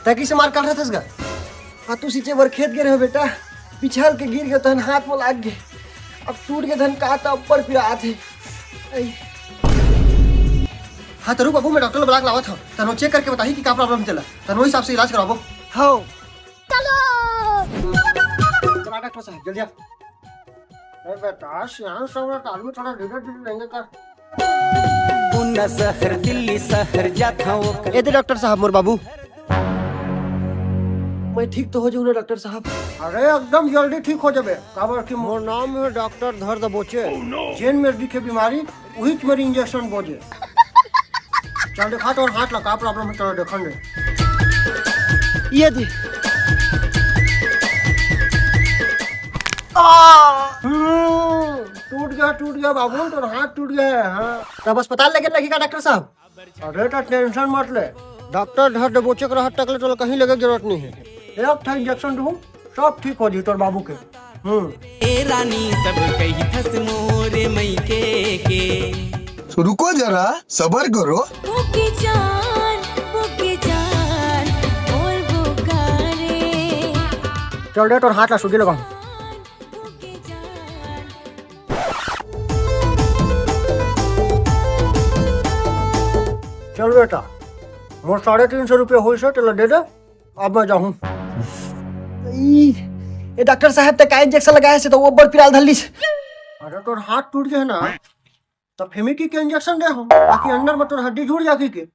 ताकि से मार काट रहा था हाँ तू सीचे वर खेत गिरे हो बेटा पिछल के गिर गए तहन हाथ में लाग गए अब टूट के धन का ऊपर फिर आते हाँ तो रुक बाबू मैं डॉक्टर को बुला के लावा था तनो चेक करके बताही कि क्या प्रॉब्लम चला तनो हिसाब से इलाज कराबो हाँ चलो चला डॉक्टर साहब जल्दी आ अरे बेटा सियान सब आदमी थोड़ा धीरे लेंगे कर पुणे शहर दिल्ली शहर जाता हूँ ए दे डॉक्टर साहब मोर बाबू मैं ठीक तो हो जाऊँ ना डॉक्टर साहब अरे एकदम जल्दी ठीक हो जाबे काबर की मोर नाम है डॉक्टर धर दबोचे जेन में दिखे बीमारी वही मेरी इंजेक्शन बोझे चल देखा तो हाथ लगा प्रॉब्लम है तो देखने ये दे टूट गया बाबू तो हाथ टूट गया है हाँ तब अस्पताल लेके लगेगा डॉक्टर साहब अरे तो टेंशन मत ले डॉक्टर धर दबोचे को हाथ टकले तो कहीं लगे जरूरत नहीं है एक था इंजेक्शन दूं सब ठीक हो जी तोर बाबू के ए रानी सब कही थस मोरे मई के रुको जरा सबर करो बुके जान और बुकारे चल दे तोर हाथ ला सुजी लगा बुके जान चल बेटा मोर 350 रुपये हो से चलो दे दे अब मैं जाऊँ ये डॉक्टर साहब तक का इंजेक्शन लगाया से तो वो ऊपर पिराल धल्ली अरे तोर हाथ टूट गया ना तब फेमिकी के इंजेक्शन दे हम ताकि अंदर में तोर हड्डी जुड़ जाके के